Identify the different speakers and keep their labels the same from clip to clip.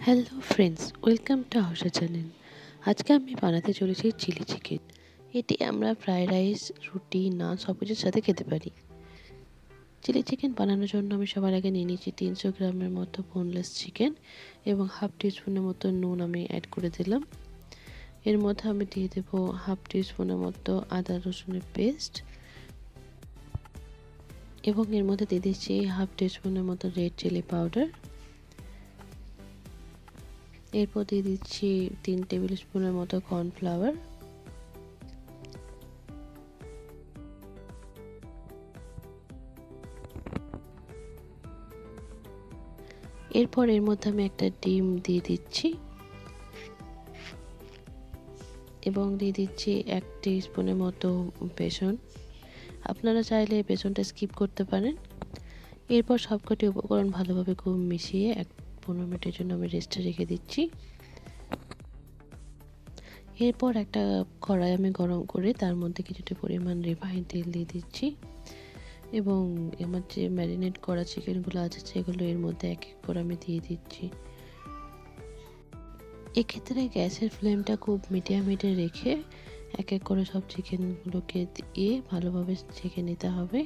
Speaker 1: Hello friends, welcome to our channel. আজকে আমি বানাতে চলেছি চিলি চিকেন। এটি আমরা ফ্রাইড রাইস, রুটি, নান সব কিছুর সাথে খেতে পারি। চিলি চিকেন বানানোর জন্য আমি সবার আগে নিয়ে নিয়েছি 300 গ্রামের মতো বোনলেস চিকেন এবং হাফ টিস্পুনের মতো নুন আমি অ্যাড করে দিলাম। এর মধ্যে আমি দিয়ে দেবো হাফ টিস্পুনের মতো আদা রসুনের পেস্ট এবং এর মধ্যে দিয়ে দিচ্ছি হাফ টিস্পুনের মতো রেড চিলি পাউডার। এরপর দিয়ে দিচ্ছি 3 টেবিল স্পুনের মতো কর্নফ্লাওয়ার। এরপর এর মধ্যে আমি একটা ডিম দিয়ে দিচ্ছি এবং দিয়ে দিচ্ছি 1 টিস্পুনের মতো বেসন। আপনারা চাইলে বেসনটা স্কিপ করতে পারেন। এরপর সবকটি উপকরণ ভালোভাবে খুব মিশিয়ে 15 মিনিটের জন্য আমি রেস্টে রেখে দিচ্ছি। এরপর একটা কড়াই আমি গরম করে তার মধ্যে কিছুটা পরিমাণ রিফাইন তেল দিয়ে দিচ্ছি এবং আমার যে ম্যারিনেট করা চিকেনগুলো আছে সেগুলো এর মধ্যে এক এক করে আমি দিয়ে দিচ্ছি। এক্ষেত্রে গ্যাসের ফ্লেমটা খুব মিডিয়ামে রেখে এক এক করে সব চিকেনগুলোকে দিয়ে ভালোভাবে ছেঁকে নিতে হবে।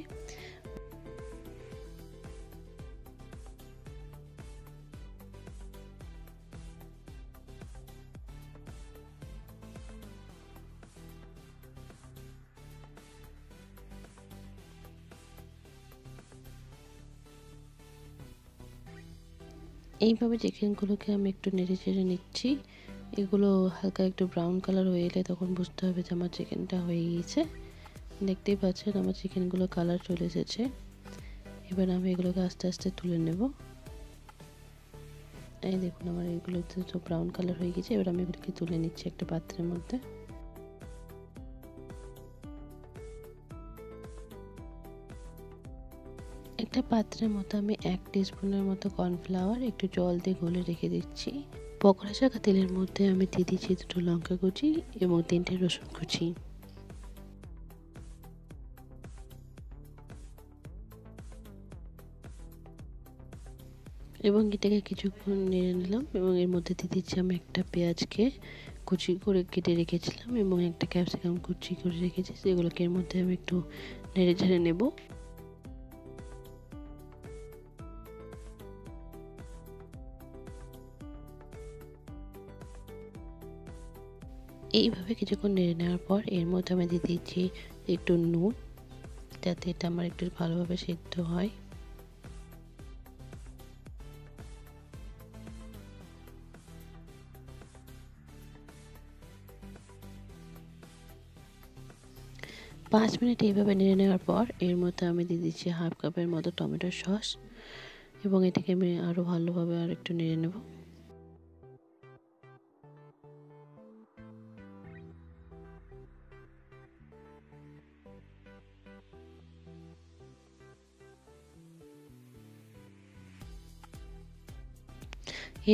Speaker 1: এইভাবে চিকেনগুলোকে আমি একটু নেড়ে চেড়ে নিচ্ছি। এগুলো হালকা একটু ব্রাউন কালার হয়ে এলে তখন বুঝতে হবে যে আমার চিকেনটা হয়ে গিয়েছে। দেখতেই পাচ্ছেন আমার চিকেনগুলো কালার চলে এসেছে। এবার আমি এগুলোকে আস্তে আস্তে তুলে নেব। এই দেখুন আমার এগুলোতে তো ব্রাউন কালার হয়ে গেছে। এবার আমি এগুলোকে তুলে নিচ্ছি একটা পাত্রের মধ্যে। একটা পাত্রের মতো আমি 1 টিস্পুনের মতো কর্নফ্লাওয়ার একটু জল দিয়ে গলে রেখে দিচ্ছি। পকোড়া ছাকা তেলের মধ্যে আমি দিয়ে দিচ্ছি 2টো লঙ্কা কুচি এবং 3টে রসুন কুচি। এবং এটাকে কিছুক্ষণ নেড়ে নিলাম এবং এর মধ্যে দিয়ে দিচ্ছি আমি একটা পেঁয়াজকে কুচি করে কেটে রেখেছিলাম এবং একটা ক্যাপসিকাম কুচি করে রেখেছি, সেগুলোকে এর মধ্যে আমি একটু নেড়ে ঝেড়ে নেব। এইভাবে কিছুক্ষণ নেড়ে নেওয়ার পর এর মধ্যে আমি দিয়ে দিচ্ছি একটু নুন, যাতে এটা আমার একটু ভালোভাবে সিদ্ধ হয়। পাঁচ মিনিট এইভাবে নেড়ে নেওয়ার পর এর মধ্যে আমি দিয়ে দিচ্ছি হাফ কাপের মতো টমেটো সস এবং এটাকে আমি আরও ভালোভাবে আর একটু নেড়ে নেব।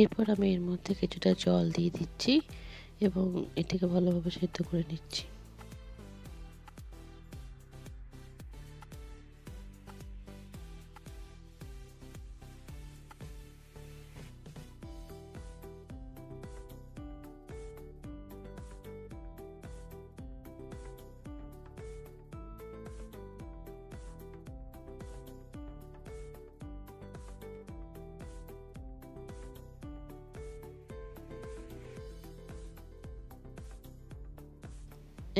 Speaker 1: এরপর আমি এর মধ্যে কিছুটা জল দিয়ে দিচ্ছি এবং এটাকে ভালোভাবে সিদ্ধ করে নিচ্ছি।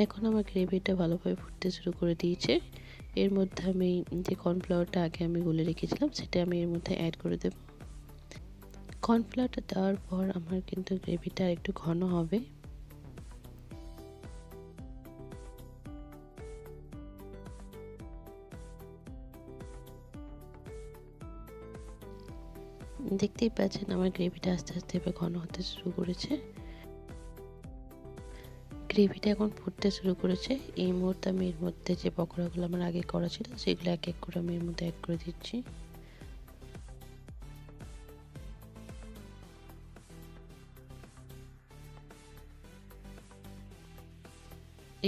Speaker 1: এখন আমার গ্রেভিটা ভালোভাবে ফুটতে শুরু করে দিয়েছে। এর মধ্যে আমি যে কর্নফ্লাওয়ারটা আগে আমি গুলে রেখেছিলাম সেটা আমি এর মধ্যে অ্যাড করে দেব। কর্নফ্লাওয়ারটা দেওয়ার পর আমার কিন্তু গ্রেভিটা একটু ঘন হবে। দেখতেই পাচ্ছেন আমার গ্রেভিটা আস্তে আস্তে এবার ঘন হতে শুরু করেছে। গ্রেভিটা এখন ফুটতে শুরু করেছে। এই মুহূর্তে আমি এর মধ্যে যে পকোড়াগুলো আমার আগে করা ছিল সেগুলো এক এক করে আমি এর মধ্যে অ্যাড করে দিচ্ছি।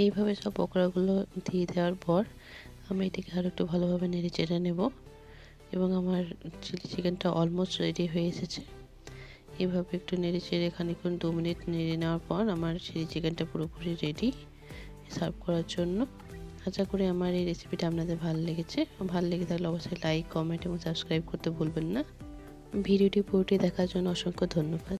Speaker 1: এইভাবে সব পকোড়াগুলো দিয়ে দেওয়ার পর আমি এটাকে আরও একটু ভালোভাবে নেড়ে চেড়ে নেব এবং আমার চিলি চিকেনটা অলমোস্ট রেডি হয়ে এসেছে। এভাবে একটু নেড়ে চেড়ে খানিকক্ষণ 2 মিনিট নেড়ে নেওয়ার পর আমার চিলি চিকেনটা পুরোপুরি রেডি সার্ভ করার জন্য। আশা করি আমার এই রেসিপিটা আপনাদের ভালো লেগেছে। ভালো লেগে থাকলে অবশ্যই লাইক, কমেন্ট এবং সাবস্ক্রাইব করতে ভুলবেন না। ভিডিওটি পুরোটি দেখার জন্য অসংখ্য ধন্যবাদ।